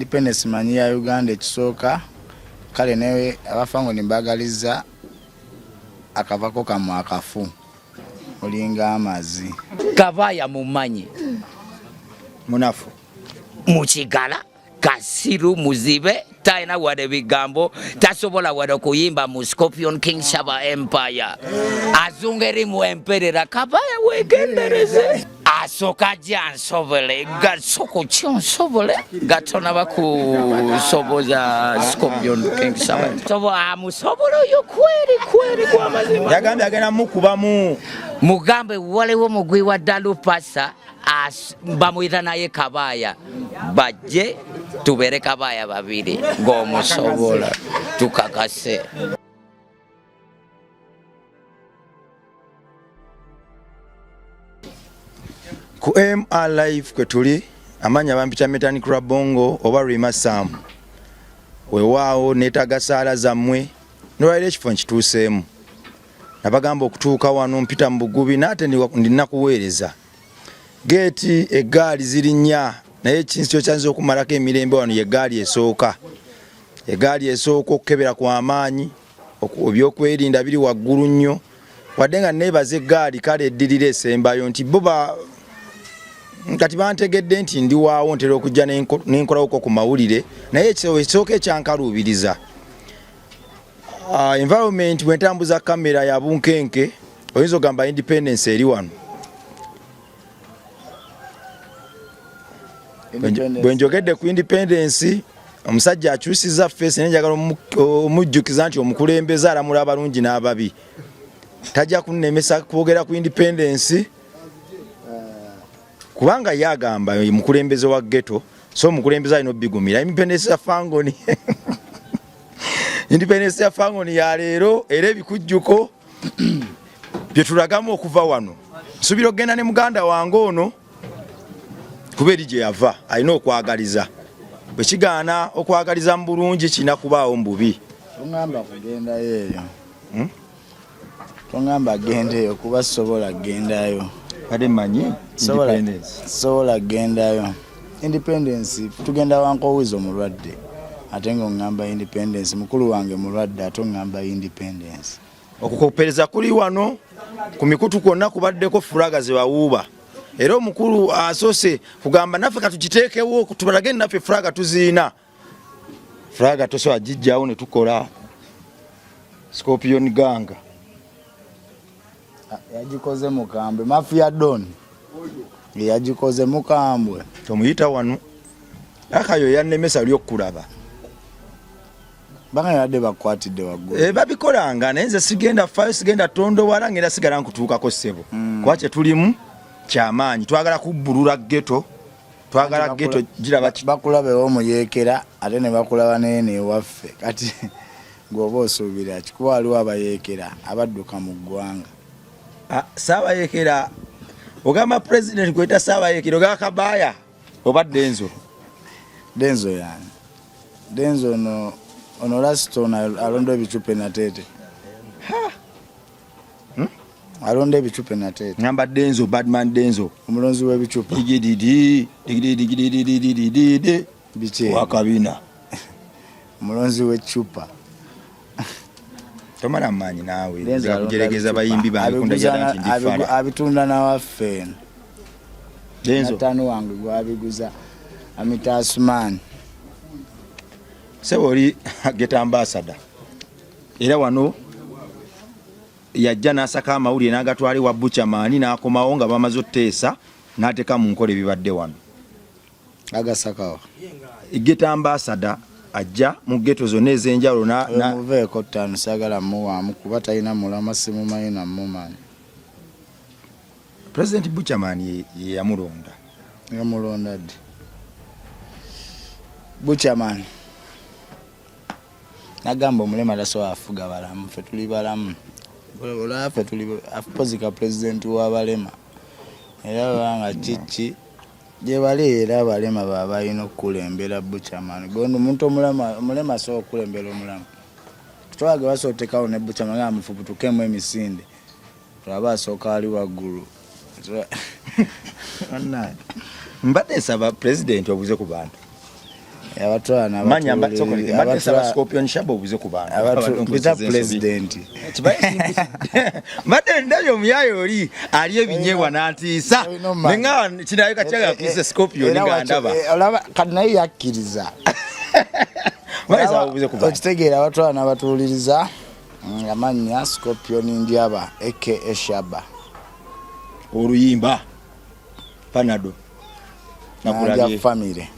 independence manyi ya Uganda ekisooka kale newe abafango nimbagaliza akavako kamwe akafu olinga amazi Kabaya mumanyi munafu mukigala kasiru muzibe taina wade bigambo tasobola wade kuyimba mu Scorpion King Shaba Empire azungeri mu emperera Kabaya wegendereze asoka jansobole gasoko chonsobole gatona bakusoboza Scorpion King Shaba tobo amusobolo yo kweri kwa mazima yagambye agenda mukubamu mugambe walewo mugwi wa Dalupasa bamwita naye Kabaya bajje tubere Kabaya babiri ng'omusobola tukakase ku MR Live kwe tuli amanya bampita Metani Club Bongo oba Rima Sam wewaawo neetaga saala zammwe nolwaira ekifo nkituuseemu nabagamba okutuuka wano mpita mu Bugubi naate ndina kuweereza geeti eggaali ziri nnya naye ekintu kyanze okumalako emirembe wano yeggaali esooka okukebera kw'amaanyi ebyokwerinda biri waggulu nnyo wadde nga neebaza eggaali kale eddirira esembayo nti bo kati bantegedde nti ndi waawo ntera okujja n'enkolawoko ku mawulire naye ekisooka ekyankaluubiriza environment bwentambuza kamera ya bunkenke oyinza ogamba independence eri wano bwenjogedde ku independence omusajja akyusiza face nenjagala omujjukiza nti omukulembeze alamula abalungi n'ababi tajja kunnemesa kwogera ku independence kubanga yagamba mukulembeze wa ghetto so omukulembeze alina obigumira independence ya Fangoni independence ya Fangoni ya leero era ebikujjuko bye tulagamu okuva wano nsubira okgenda ne muganda wange ono kubeeri gye yava alina okwagaliza bwe kigaana okwagaliza mu bulungi kirina kubaawo mu bubi tongamba kugendayo eyo tongamba gendeyo kuba sobola gendayo kade manyi sobola gendayo independence tugenda wankowizo mulwadde ate ng'ongamba independence mukulu wange mulwadde ate ngamba independence okukopereza kuli wano ku mikutu kwonna kubaddeko fulaga ze bawuuba era omukulu asose kugamba naffe katukiteekewo tubalage naffe fulaga tuziina fulaga tosobola gijjawo ne tukola Scorpion Ganga yagikoze mukambwe Mafia Don yagikoze mukambwe tomuyita wano akayo yannemesa lyokkulaba banga yadde bakwatidde waggulu babikolanga naye nze sigenda fayo sigenda tondo wala ngenda sigala nkutuukako ssebo kwakye tulimu kyamaanyi twagala kubbulula ghetto twagala ghetto giraba bakulabewo omuyeekera ate ne bakulaba nene ewaffe kati ng'oba osuubira kikuba waliwo abayeekera abadduka mu ggwanga saabayeekera ogamba president kweta saabayeekera ogaba Kabaya oba Denzo yani Denzo ono Laston alonda ebicupa natete alonda ebicupa natete ngamba Denzo badman Denzo omulonzi w'ebicupa digididi biche wakabina omulonzi w'ecupa tomala amaanyi naawe kujeregeza bayimbi bange kundajala nti ndifala abitunda nawaffe Denzo natano wange gwabiguza Amita Asman sebo oli Get Ambassador era wano yajja n'asaka amawulire n'agatwali wa Buchamani n'akomawo nga bamaze otteesa n'ateeka mu nkola ebibadde wano agasakawa Get Ambassador ajja mu ghetto zonna ez'enjawulo muveeko ttaano sagala muwaamu kuba talina mulama simumanyi namumanyi President Buchamani ye yamulonda ddi Buchamani nagamba omulema tasobola afuga balamu ffe tuli balamu olaffe tuli apozika president w'abalema era banga kiki gye bali era abalema baba balina okukulembera Buchamani gondi omuntu omulema asobola okukulembera omulama twage basobola otekawo ne Buchamani nga mufubutukemu emisinde tulaba asooka ali waggulu mbadde nsaba president obuze ku bantu abatwana manya mbatsokole mbate saba Scorpion Shaba obuze ku bantu abatu president mbate ndayo muyayo oli ali ebinyewa nantiisa nenga kinayo kachaga kise Scorpion ngandaba olaba kanayi yakiriza baiza obuze ku bantu okitegeera abatwana batuliriza ngamanya Scorpion Ndiaba aka Shaba oluyimba Panado nakulabye family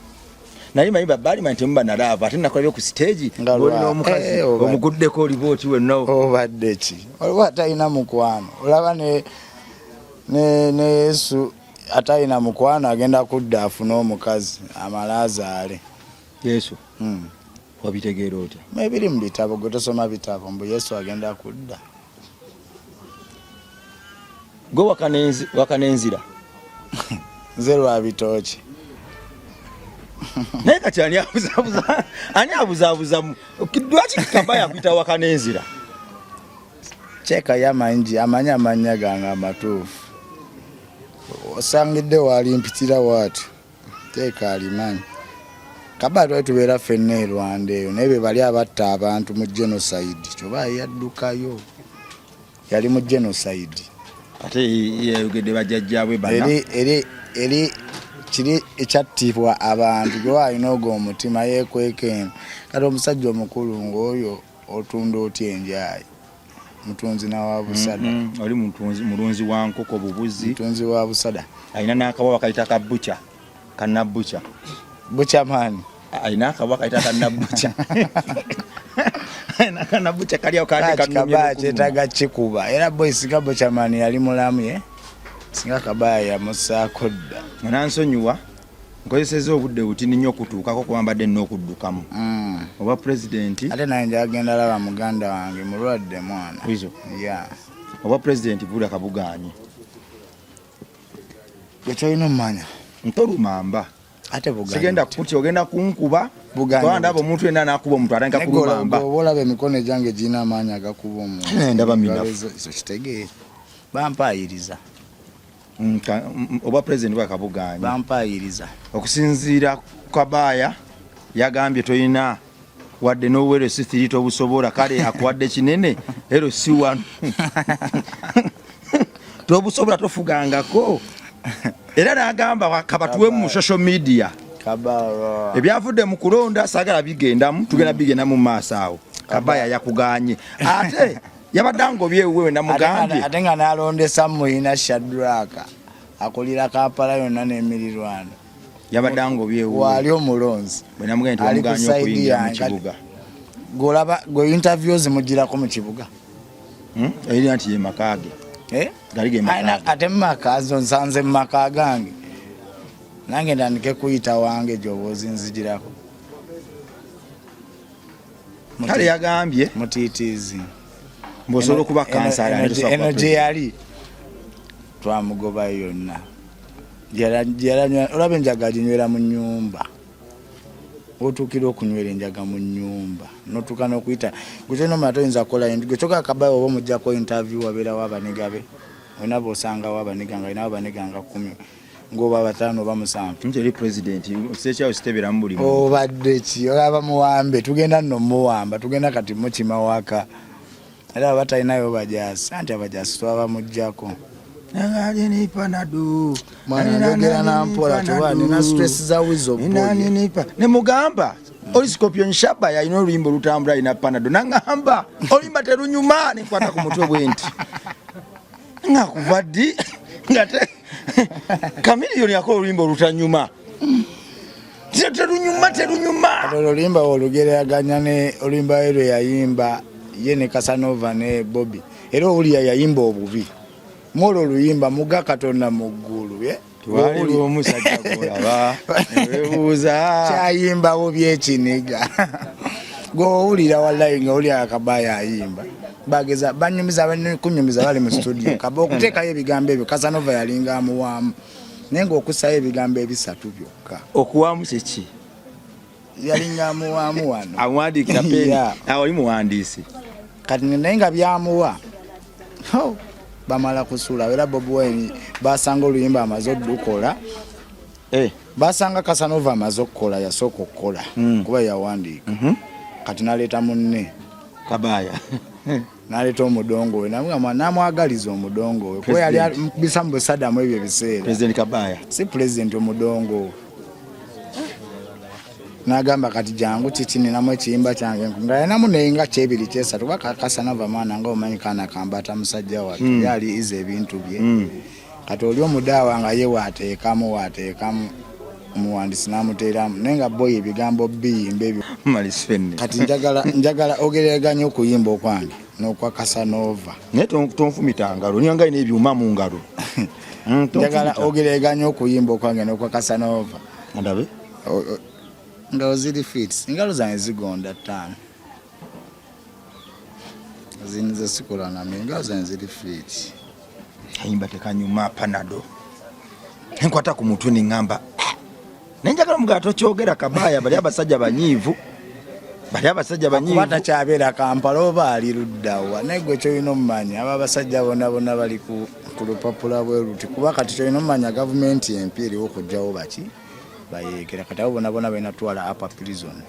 naye mayimba bali mante mba nalava ate nakolabye ku stage ngolina omukazi omuguddeko oliboti wenno obadde ki olwa atayina mukwano olaba ne Yesu atayina mukwano agenda kudda afuna omukazi amalazaale Yesu wabitegeera otya mebiri mu bitabo gwe tosoma bitabo mbu Yesu agenda kudda go wakanenzira nze lwa bitooki naye kati ani abuzabuza lwaki Kabaya akwita wakanenzira cheka yamanji amanya amanya gange amatuufu osangidde walimpitira wati teeka alimanyi Kabaya twali tubeera ffenna e Rwanda eyo naye be bali abatta abantu mu genocide kyoba yaddukayo yali mu genocide ate yayogedde bajjajjaabwe bana eri kiri ekyatibwa abantu gwe alina ogwo omutima yeekwekeni kati omusajja omukulu ng'oyo otunda otya enjaayi mutunzi nawa busada oli mulunzi wa nkoko bubuzi mutunzi wa busada alina n'akawa bakayita ka bucha kannabucha bucha mani alina akawa bakayita kannabucha kannabucha kaliawo Kabaya kyetaaga kikuba era boy singa bucha mani yali mulamu singa Kabaya yamusaako dda nansonyiwa nkozeseza obudde butini nnyo okutuukako kubambadde n'okuddukamu oba president ate naye njagenda laba muganda wange mulwadde mwana oba president Buda Kabuganye gwekyolina omumanya ntolumamba ate Buganda sigenda kutya ogenda kunkuba ndaba omuntu yenna n'akuba omuntu atandika kulumamba oba olaba emikono egyange girina amaanyi agakuba omuntu ndaba minafu kitegeere bampayiriza oba president Buda Kabuganye bampayiriza okusinziira Kabaya yagambye toyina wadde n'owero si tobusobola kale akuwadde kinene ero si wano tobusobola tofugangako era n'agamba kabatuwe mu social media Kabaya ebyavudde mu kulonda saagala bigendamu tugenda bigendamu mu maaso awo Kabaya yakuganye ate yabadango byewe namugambye ate nga nalondesa muyina Shadraka akulira Kampala yonna n'emirirwano yabadango byewe wali omulonzi bwe namugambye omuganye okuyingira mu kibuga golaba go interviews mugirako mu kibuga eri nti ye makage galige makage ate makazo nsanze maka gange nange ndandike kuyita wange joboozi nzigirako kale yagambye mutitizi mbosobola kuba kansala eno gye yali twamugoba yonna olaba enjaga ginywera mu nnyumba otuukira okunywera enjaga mu nnyumba notuuka n'okuyita gwekyonoma toyinza kukola gwekyoka Kabaya oba omuggyako interview wabeerawo abanigabe olina b'osangawo abaniga nga alinawo abaniga nga 10 ng'oba 5 oba 7 nkyeri president sekyawo siteberamu buli obadde ki olaba muwambe tugenda nno muwamba tugenda kati mukima waka era batalinayo bajaasi anti abajaasi twabamuggyako nagaje ni Panado mwana yogera nampola tuba nina stress za wizo boy ne mugamba oli Scorpion Shaba yalina oluyimba olutambula ina Panado nangamba olimba terunyuma nekwata ku mutwe bwenti ngakuvaddi ngate Chameleone yakola oluyimba olutanyuma terunyuma oluyimba olugeraganya ne oluyimba ero yayimba ye ne Casanova ne Bobby era oli yayimba obubi molo oluyimba muga Katonda mu ggulu twali omusajja kulaba ebuuza kyayimbawo byekiniga gw'owulira wallahi nga oli Kabaya ayimba bageza banyumiza kunyumiza bali mu studio kaba okuteekayo ebigambo ebyo Casanova yalinga amuwaamu naye ng'okussayo ebigambo ebisatu byokka okuwaamu kiki yalinga amuwaamu wano amuwandiikira peni oli muwandiisi kati naye nga byamuwa bamala kusula era Bobi Wine basanga oluyimba amaze oddukola basanga Casanova amaze okukola yasooka okukola kuba yawandiika kati naleeta munne Kabaya naleeta omudongo we namwagaliza omudongo we kuba yali bisa mu busadamu ebyo ebiseera President Kabaya si president omudongo nagamba kati jangu kiki ninamu ekiyimba kyange nga yanamu nenga kyebiri kyesatu kuba Casanova maana nga omanyi kana kambata musajja watu yali ize ebintu bye kati oli omudaawa nga ye waateekamu omuwandisi n'amuteeramu naye nga boy ebigambo biyimba ebyo Maliswenne kati njagala ogereraganya okuyimba okwange n'okwa Casanova naye tonfumita ngalo nyanga ine ebyuma mu ngalo njagala ogereraganya okuyimba okwange n'okwa Casanova ndabe ngalo ziri fit engalo zange zigonda 5 zinize sikola na engalo zange ziri fit ayimba tekanyuma panado enkwata ku mutwe ningamba nenjagala mugato kyogera Kabaya bali abasajja banyivu bata kyabera Kampala oba ali luddawa naye gwe kyoyina omumanya aba abasajja bonna bali ku lupapula bweruti kuba kati kyoyina omumanya gavumenti empi eriwo okujjawo baki bayekera kati abo bonna balina twala upper prison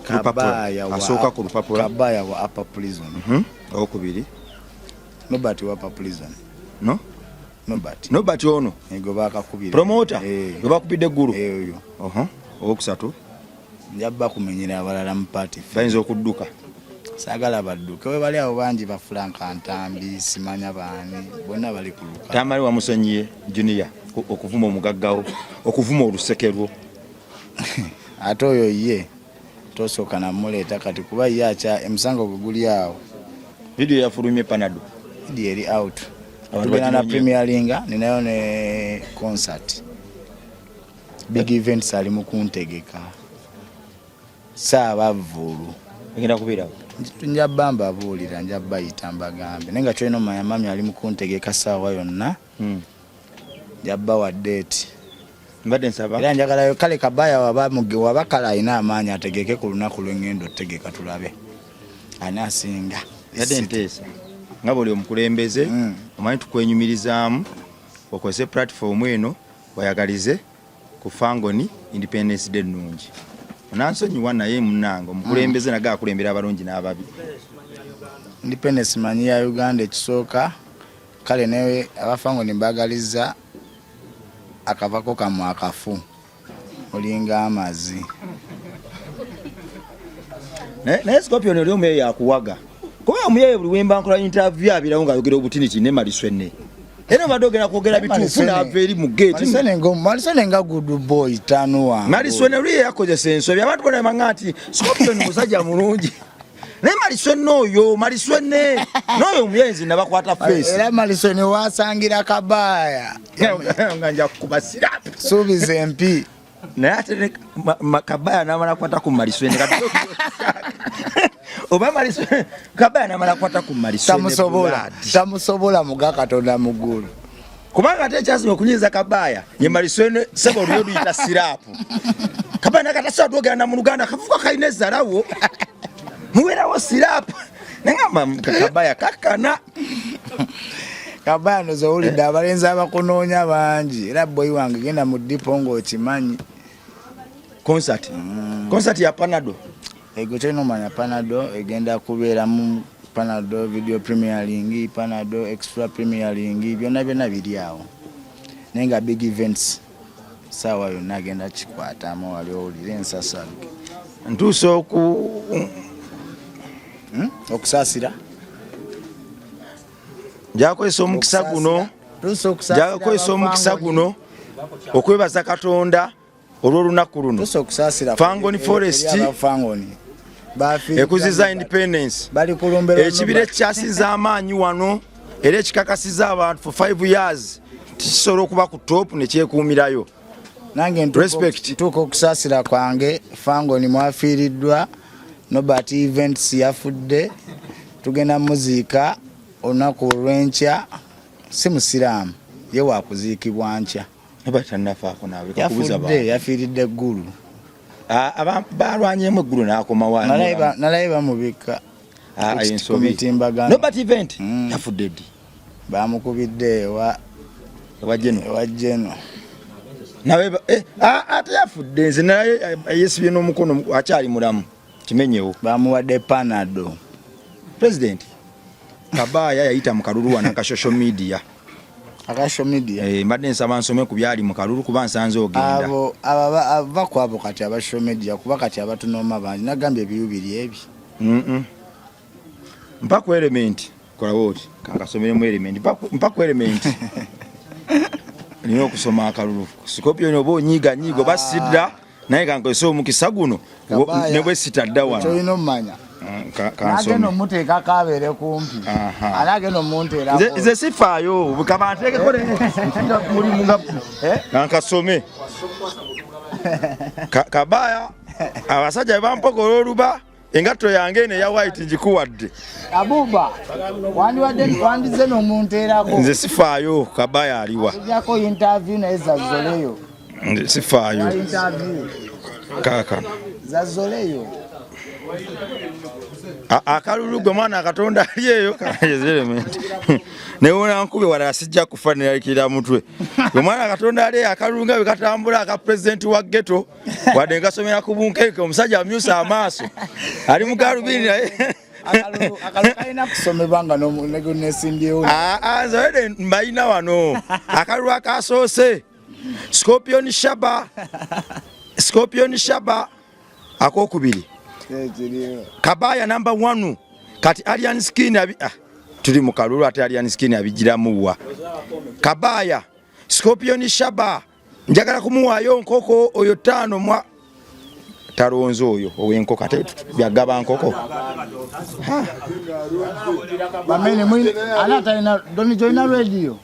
Kabaya asooka ku lupapula Kabaya wa upper prison okubiri nobody wa upper prison nobody ono ego bakakubira promoter gwe bakubidde eggulu eyo owokusatu njabba kumenyera abalala mu party bayinza okudduka saagala badduke we bali abo bangi ba Franka Ntambi simanya baani bonna bali kuluka tamali wa Musonyiye Junior okuvuma omugaggawo okuvuma olusekerwo ate oyo ye tosooka namuleeta kati kuba ye acha emusango guguli awo video yafulumye panado video eri out tugenda na Premier League ninayo ne concert big events ali mu kuntegeka saabavulu ngenda kubirawo njabba abuulira njabba yita mbagambe nenga kyoyina omanya mami ali mu kuntegeka saawa yonna njabba wa date mbadde nsaba era njagalayo kale Kabaya wabakala alina amaanyi ategeke ku lunaku lw'engendo tegeka tulabe anasinga yadde nteesa nga buli omukulembeze omanyi tukwenyumirizaamu okozese platform eno wayagalize ku Fangoni Independence Day nnungi onansonyiwa naye munange omukulembeze naga akulembera abalungi n'ababi Independence manyi ya Uganda ekisooka kale newe abafangoni mbagaliza akavako kamu akafu olinga amazi naye Scorpion oli omuyeyo yakuwaga kuba omuyeyo buli wemba nkola interview abirawo ng'ayogera obutini kine Maliswenne era badde ogenda kwogera bituufu n'ava eri mu gate Maliswenne nga good boy tano wange Maliswenne oli yakozesa ensobi abantu bonna bamanga nti Scorpion musajja mulungi naye Maliswenne n'oyo omuyenzi nabakwata face era Maliswenne wasangira Kabaya nga nja kukuba sirapu suubiza empi naye ate Kabaya n'amala kwata ku Maliswenne oba Maliswenne Kabaya n'amala kwata ku Maliswenne tamusobola muga Katonda muggulu kubanga ate ekyasinga okunyiza Kabaya ye Maliswenne sebo olyo luyita sirapu Kabaya nakatasobola twogera mu Luganda akavuga kalina ezzalawo muwerawo sirapu nengamba Kabaya kakkana Kabaya nozowulidde abalenzi abakunoonya bangi era boyi wange genda mu dipo ng'okimanyi concert ya Panado ego kyolina omanya Panado egenda kubeera mu Panado Video Premier League Panado Extra Premier League byonna biri awo naye nga big events saawa yonna agenda kikwatamu wali owulire ensasalge ntuuse okusaasira njakozesa omukisa guno okwebaza Katonda olw'olunaku luno Fangoni Forest ekuziza Independence ekibira ekyasiza amaanyi wano era ekikakasiza abantu for 5 years tikisobola okuba ku top nekyekuumirayo nange ntuuka okusaasira kwange Fangoni mwafiiriddwa Nobert Events yafudde tugenda muziika olunaku olw'enkya si musiraamu ye waakuziikibwa nkya yafiiridde eggulu balwanyemu eggulu n'akomawo nalaye bamubika ku mitimbagano Nobert Event yafudde ddi bamukubidde ewa Jeno nawe ate yafudde nze naye yesibye n'omukono akyali mulamu kimenyewo bamuwadde panado president Kabaya yayita mu kalulu wana ka social media mbadde nsaba nsome ku byali mu kalulu kuba nsanze ogenda abo aba kwabo kati aba social media kuba kati abatunoma bangi nagambye ebiyubiri ebyo mpa ku element kola woti kakasomere mu element mpa ku element niyo okusoma akalulu Scorpion obo onyiga nyigo basidda naye kankozesa omukisa guno ne bwe sitadda wano kyoyina omumanya agenda omuteeka kabeere kumpi alagenda omunteerako nze sifaayo bukabanteekeko mulimu nga kankasome Kabaya abasajja bampogola oluba engatto yange eno eya white ngikuwadde abuba wandize n'omunteerako nze sifaayo Kabaya aliwa ojjako interview naye zazzoleyo nze sifaayo kaakano zazzoleyo akalulu gwe mwana akatonda ali eyo newona nkube wala sijja kufanirikira mutwe gwe mwana akatonda ali akalulu nga bwekatambula aka president wa ghetto wadde ngasomera ku bunkeke omusajja amyusa amaaso ali mu galubindi naye akalu kalina kusomebwa nga nesimbyewo nze mbalina wano akalulu akasoose Scorpion Shaba akokubiri Kabaya number 1 kati Alien Skin tuli mu kalulu ate Alien Skin abigiramu wa Kabaya Scorpion Shaba njagala kumuwaayo nkoko oyo 5 mwa talonzo oyo owenkoko ate byagaba nkoko bamene mwini anata ina doni joina radio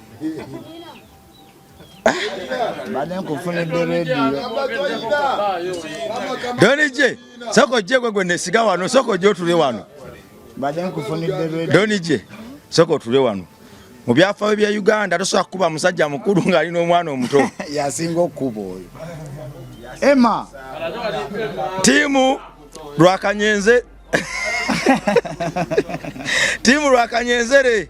baden kufunidde radio Donije soko je gwe nesiga wano soko je otule wano baden kufunidde radio Donije soko otule wano mu byafaayo bya Uganda tosobola kuba musajja mukulu ng'alina omwana omuto yasinga okuba oyo Emma timu lwakanyenze timu lwakanyenzere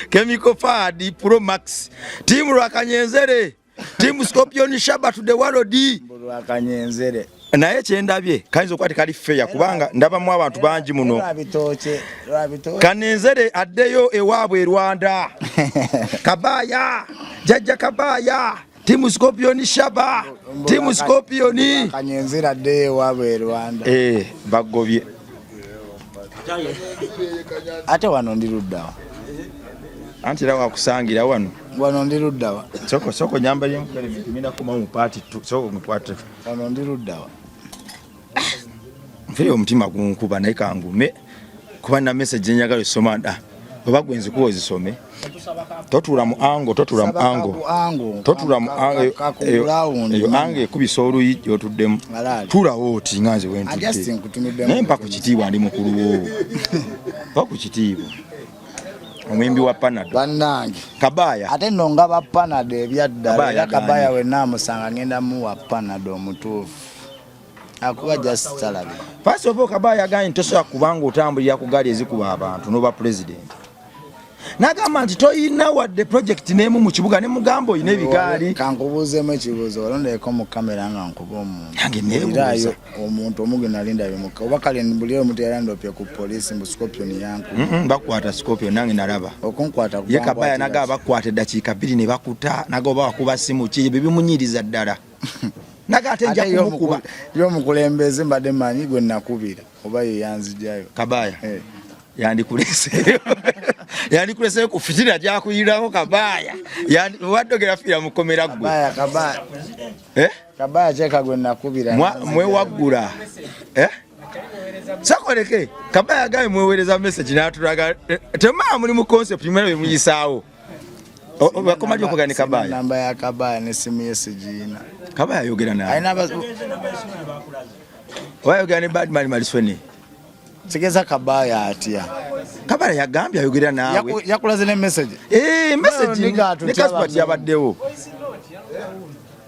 Chemical Fad Pro Max timu lwakanyenzere timu Scorpion Shaba to the world lwakanyenzere naye kyendabye kayinza okwati kali fair kubanga ndabamu abantu bangi muno kanenzere addeyo ewaabwe Rwanda Kabaya jajja Kabaya timu Scorpion Shaba timu Scorpion kanyenzere addeyo ewaabwe Rwanda bagobye ate wano ndiruddawa anti rawa kusangira wano ndiruddawa soko nyamba y'element mina kuma mu party soko mu party wano ndiruddawa mfiri omutima gunkuba naye kangume kuba na message njagala isoma da baba gwenzi kuwo zisome totula mu ango eyo ange kubisa oluyi yotuddemu tula woti nganze wentudde naye mpa ku kitiibwa ndi mukulu wo mpa ku kitiibwa omwimbi wa Panado bannange Kabaya ate nno nga ba Panado ebyaddala era Kabaya we naamusanga ngenda muwa Panado omutuufu akuba just salabi first of all Kabaya aganye tosobola kubanga otambulira ku gaali ezikuba abantu n'oba president nagamba nti toyina wadde project n'emu mu kibuga ne mugambo oyina ebigaali kankubuuzeemu ekibuuzo olondeko mu kamera nga nkuba omuntu nange neebuuza omuntu omugenda alinda bimuka oba kale buli omuntu yarandopye ku poliisi mu Scorpion yanku bakwata Scorpion nange nalaba okunkwata ye Kabaya nagaba bakwata eddakiika 2 ne bakuta nagaba bakuba simu ki bimunyiriza ddala nagate nja kumukuba y'omukulembeze mbadde manyi gwe nakubira oba ye yanzijayo Kabaya yandikulese ku fitira gyakuyirako Kabaya waddogera fira mukomera gwe Kabaya kyeka gwe nakubira mwewaggula sakoleke Kabaya gawe mwewereza message natulaga temaa muli mu concept mwere bemuyisaawo bakoma gyokogani Kabaya namba ya Kabaya ne simu yesijina Kabaya yogera naye wayogera ne Badman Malisweni Sigeza Kabaya atya Kabaya yagambye ayogera naawe yakulaze ne message message ne kasipati yabaddewo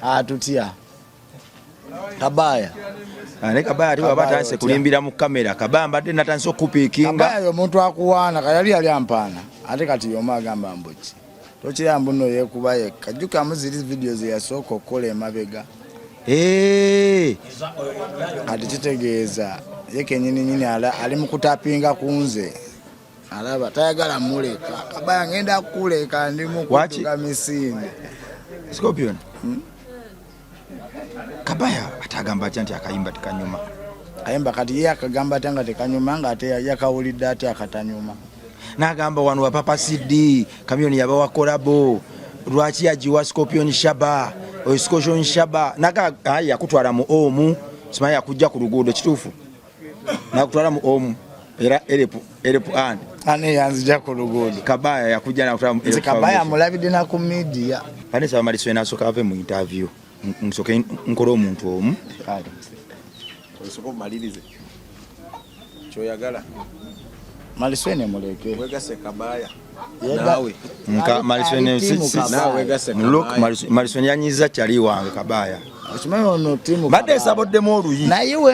atutya Kabaya ne Kabaya ati wabatandise kulimbira mu kamera Kabaya mbadde natandise okupiikinga Kabaya omuntu akuwaana kayali ampaana ate kati yoma agamba mbuki Tokirambu no yekuba yekka. Jjuka muziri videos yasooka okukola emabega. Ati kitegeeza ye kenyini ali mu kutapinga ku nze. Alaba tayagala muleka. Kabaya ngenda kuleka ndi mu kutuka misinde. Scorpion. Kabaya atagamba nti akayimba tekanyuma. Kayimba kati ye akagamba tanga tekanyuma nga ate yakawulidde ate akatanyuma. Nagamba wano wa Papa CD kamioni yabawa kolabo. Lwaki yajiwa Scorpion Shaba o Scorpion Shaba naga yakutwala mu omu simaya kujja ku luguudo kituufu nakutwala mu omu era erepu ane yanzija ku luguudo Kabaya yakujja nakutwala mu Kabaya mulabide na ku media Vanessa Maliswe nasoka ave mu interview nsoke nkolo omuntu omu kale osoko malirize kyoyagala Maliswe ne muleke wegase Kabaya nawe nka Maliswe ne nawe wegase look Maliswe yanyiza kyali wange Kabaya Okimanyi no timu badde saboddemu oluyi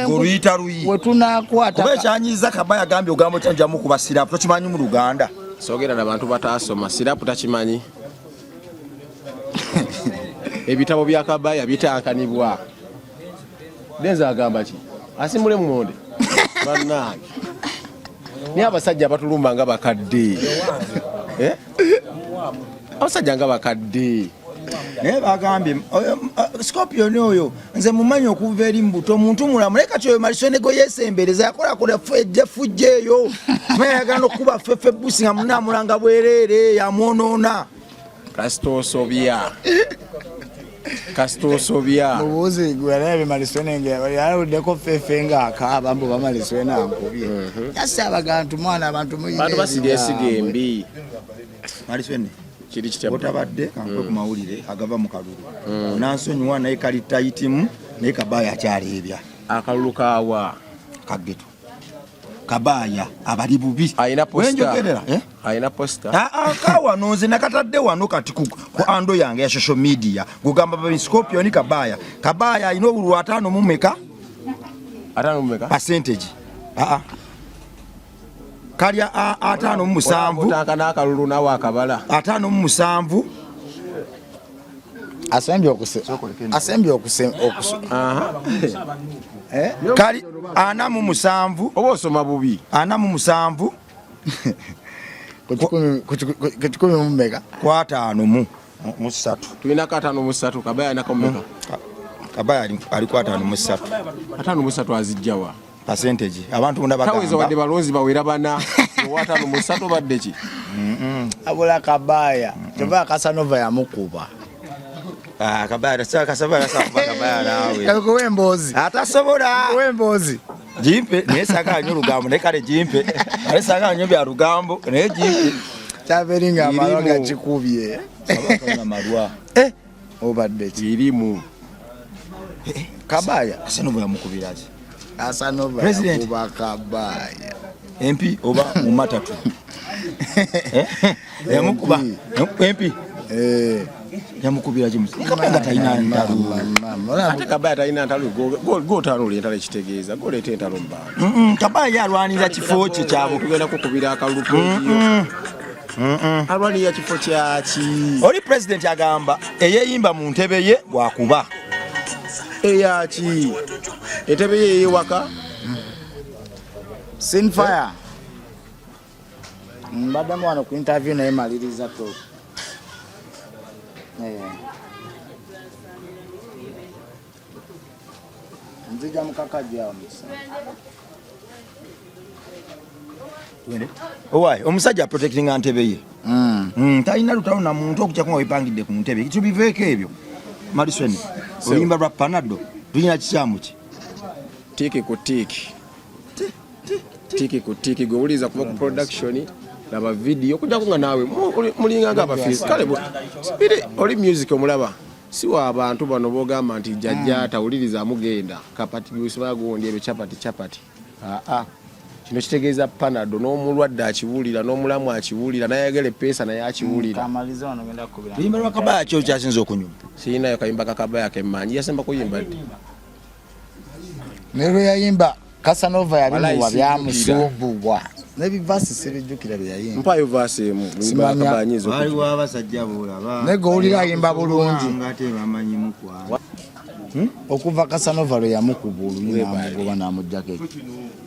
oluyita luyi we tunakwata kuba ekyanyiza Kabaya gambye ogambo kyanjamu kubasira tokimanyi mu Luganda sogera n'abantu bataasoma sirapu takimanyi ebitabo bya Kabaya bitankanibwa Denza agamba ki asimule mumonde bannange ni abasajja abatulumba nga bakadde abasajja nga bakadde naye bagambye Scorpion oyo nze mumanyi okuva eri mbuto omuntu mulamu leka kyoyo Maliswe nego yesembereza yakola kula fujje eyo naye yagala okuba fefe busi nga munamulanga bwerere yamwonoona kasitosobya mubuzi gwalabe Maliswe nenge yaluddeko fefe nga akaaba mbu Maliswe nankubye yasa abagantu mwana abantu bantu basigesige embi Maliswe ne kiri kitya botabadde kankwe ku mawulire agava mu kalulu nansonyiwa naye kali tayitimu naye Kabaya akyaleebya akalulu kaawa kageto Kabaya abali bubi ayina wenjogerera ayina poster kawa nonze nakatadde wano kati ku ando yange ya social media gugamba ba Scorpion Kabaya ayina obulu 5 mu meka percentage kalya 5 mu 7 utaka nakalulu nawa akabala 5 mu 7 asembye okuse kali 4 mu 7 oba osoma bubi 4 mu 7 kuchukumi mumeka kwa 5 mu 3 tulina ka 5 mu 3 Kabaya nako meka Kabaya alikuwa 5 mu 3 5 mu 3 azijjawa percentage abantu bonna bagamba tawezo wadde balonzi bawera bana wata mu 3 badde ki abula Kabaya tova Casanova ya mukuba Kabaya kasaba Kabaya nawe kako wembozi atasobola wembozi jimpe nesaka nyo lugambo nekale jimpe alesaka nyo bya lugambo ne jimpe chaveringa amaloga chikubye abakana marwa obadde kirimu Kabaya Casanova yamukubiraje Casanova President kuba Kabaya MP oba mu matatu yamukuba MP yamukubira jimu Kabaya tayina ntalu ate Kabaya tayina ntalu go tano lentala ekitegeeza go lete ntalo mbanga Kabaya alwanira kifo kye kyabo tugenda kukubira akalulu pejiyo alwanira kifo kyaki oli president agamba eyeyimba mu ntebe ye bwakuba eyaki entebe ye yewaka Sinfire mbadamu wano ku interview naye maliriza to nzija mukakajja omisa owai omusajja protecting ntebe ye talina lutalo na muntu okukyako nga wepangidde ku ntebe tubiveeko ebyo Maliswe oluyimba lwa Panado tulina kikyamu ki tiki ku tiki gowuliza kuva ku production laba video kujja kunga nawe mulinga nga abafisi kale spiri oli music omulaba siwa abantu bano bogamba nti jajja tawuliriza amugenda kapati bisaba gondi ebe chapati kino kitegeeza Panado n'omulwadde akiwulira n'omulamu akiwulira nayagala pesa naye akiwulira kamaliza wano ngenda kubira oluyimba lwa Kabaya kyo kyasinza okunyuma sirinayo kayimba Kabaya kemanyi yasemba kuyimba ddi nero yayimba Casanova yabimuwa byamusuubulwa Nebivasi sibijjukira bye yayimba. Mpayo vasi mu kabanyizo. Waliwo abasajja boolaba. Nego owulira ayimba bulungi. Ngate bamanyimu kwa. Okuva Casanova lwe yamukuba olulimi n'amugoba n'amuggyako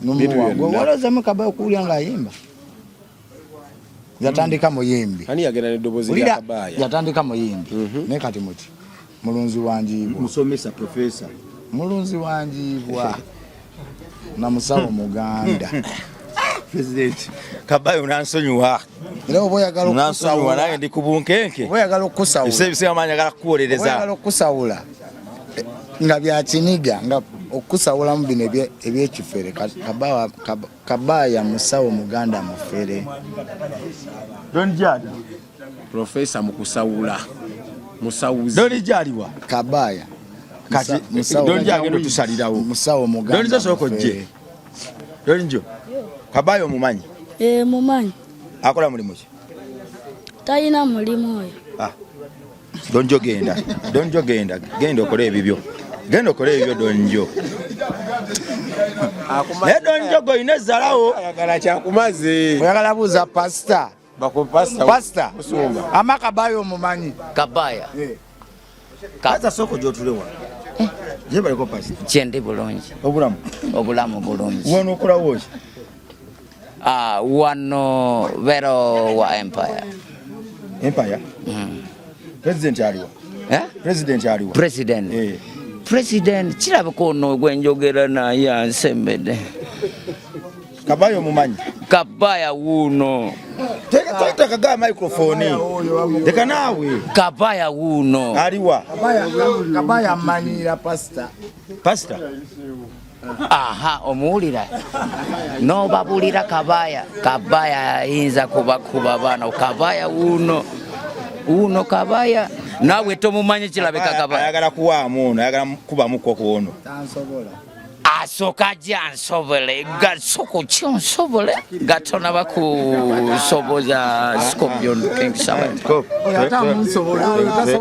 n'omuwagwa walazamu Kabayo okuwulira ng'ayimba. Yatandika muyimbi. Ani yagenda n'eddoboozi lya Kabaaya? Yatandika muyimbi. Naye kati muti mulunzi wanjiibwa. Musomesa professor. Mulunzi wanjiibwa. Na musawo Muganda. President Kabayo nansonyiwa. Era oba oyagala okusawula nange ndi ku bunkenke. Oba oyagala okusawula. Ebisebise amanya agala kuwolereza. Oyagala okusawula. Nga bya kiniga nga okusawulamu bino ebyekifere Kabaya musawo Muganda mufere. Don Jada. Professor mukusawula. Musawuzi. Don Jaliwa. Kabaya. Kati Don Jagendo tusalirawo. Musawo Muganda. Don Soko je. Don Jo. Kabayo mumanyi. Mumanyi. Akola mulimu ki? Talina mulimu oyo. Donjo genda. Donjo genda. Genda okole ebibyo. Genda okole ebibyo Donjo. Ne Donjo go inezalawo. Ayagala kyakumaze. Oyagala buuza pastor. Bako pastor. Pastor. Musumba. Ama Kabayo mumanyi. Kabaya. Kata soko jotulewa. Je baliko pastor. Kyendi bulungi. Obulamu bulungi. Wono okolawo ki? Wano vero wa Empire. Empire? President aliwa? President aliwa? President. President kirabika ono gwenjogera naye ansembedde. Kabayo mumanyi? Kabaya wuno. Teka kaga microphone. Teka nawe. Kabaya wuno. Aliwa? Kabaya manyira pastor. Pastor? Aha, omuwulira. No babulira Kabaya. Kabaya ayinza kubakuba bana. Kabaya wuno. Uno Kabaya. Nawe tomumanyi kirabika Kabaya. Ayagala kuwaamu ono, ayagala kubamuko ku ono. Tansobola. Asoka jansobole, gasoko kyonsobole, gatona bakusoboza Scorpion King Saba. Oyata munsobola,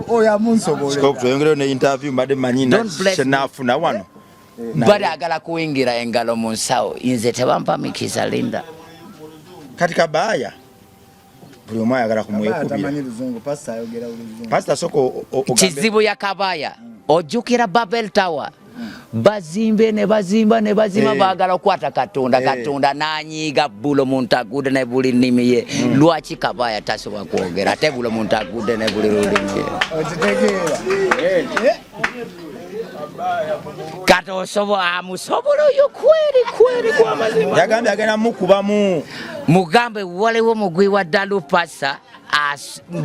oya munsobola. Scorpion tuyongere ne interview mbadde manyina shenafuna wano. Bali agala kuingira engalo mu nsawo, inze tebampamikiza Linda. Kati Kabaya buli omu ayagala kumwekubira. Pastor soko Kizibu ya Kabaya, ojjukira Babel Tower. Bazimbe ne bazimba bagala okwata Katonda n'anyiiga bulo muntu agudde ne buli nnimi ye. Lwaki Kabaya tasobola kwogera ate bulo muntu agudde ne buli lulimi ye? Kato amusobola oyo kweri kwa mazima. Yagambye agenda mukubamu. Mugambe waliwo mugwi wa Dalupasa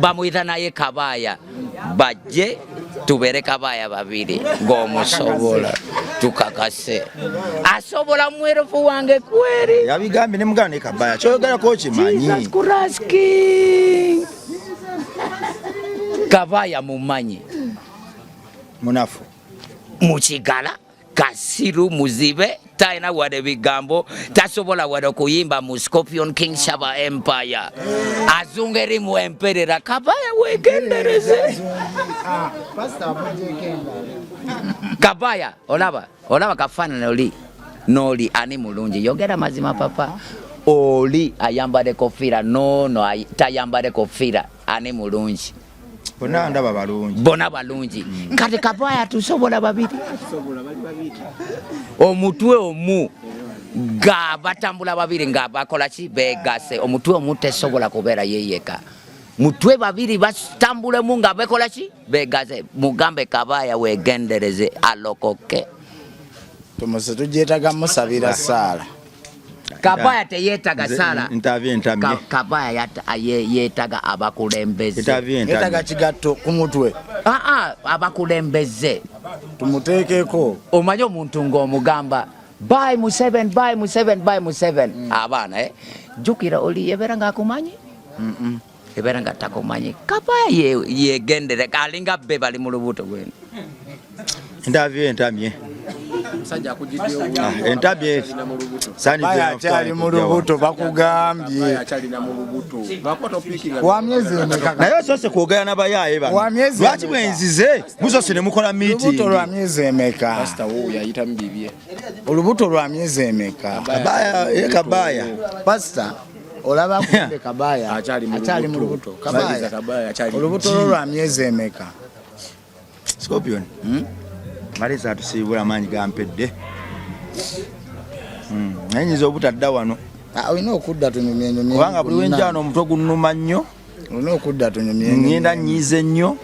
bamuyita naye Kabaya. Bajje tubere Kabaya babiri ng'omusobola tukakase. Asobola mwerefu wange kweri. Yabigambye ne muganda ne Kabaya. Kyoyogerako kimanyi. Kuraski. Kabaya mumanyi. Munafu. Muchigala Kasiru muzibe taina wade bigambo tasobola wade kuyimba mu Scorpion King Saba Empire azungeri mu emperera Kabaya wegendereze Kabaya olaba kafana noli ani mulungi yogera mazima papa oli ayambade kofira no tayambade kofira ani mulungi Bona ndaba balungi. Bona balungi. Kati Kabaya tusobola babiri. Omutwe omu ga batambula babiri nga bakola ki begase. Omutwe omu tesobola kubeera yeyeka. Mutwe babiri batambule mu nga bekola ki begase. Mugambe Kabaya wegendereze alokoke. Tumuse tujetaga musabira sala. Kabaya teyetaga sala. Ntamye. Kabaya yetaga abakulembeze. Yetaga kigatto ku mutwe. Abakulembeze. Tumuteekeko. Omanyi omuntu ng'omugamba buy mu 7 abaana jukira oli yebera ng'akumanyi? Yebera nga takumanyi. Kabaya yegendere kalinga be bali mu lubuto gwenu. Ntamye. Musajja akujiddeyo entabye Kabaya akyali mu lubuto bakugambye. akyalina mu lubuto. Bakuba topiki nga Wa myezi emeka? naye osose kwogera n'abayaaye bano Wa myezi lwaki bwenzize musose ne mukola Olubuto meeting lwa myezi emeka? pastor wo yayitamu bibye. Olubuto lwa myezi emeka? kabaya Pastor olaba kumbe Kabaya Akyali mu lubuto. Kabaya akyali. Olubuto lwa myezi emeka? Scorpion maleza atusiibula amaanyi gampedde nayinyiza obutadda wano Olina okudda tunyumyenyumye. kubanga buli wenjaano omutwe gunnuma nnyo Olina okudda tunyumyenyumye. ngenda nyiize nnyo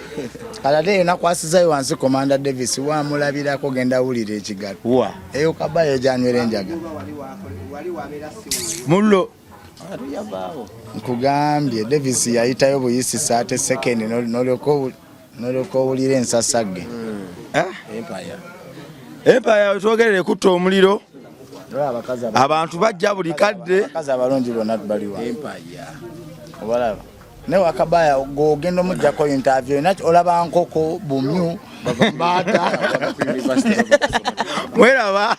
Kalade enakwasizayo wansi Commander Davis wamulabirako genda wulira ekigato. wa Eyo Kabaya ejanywera enjaga. mullo Nkugambye Davis yayitayo buyisi saate second nolyoka owulira ensasage. empire wetwogerere kutta omuliro Abakazi abantu bajja buli kadde abalungi bonna baliwa. Obalaba ne Wakabaya gogenda omujjako interview nakyo olaba nkoko bumyu bata mweraba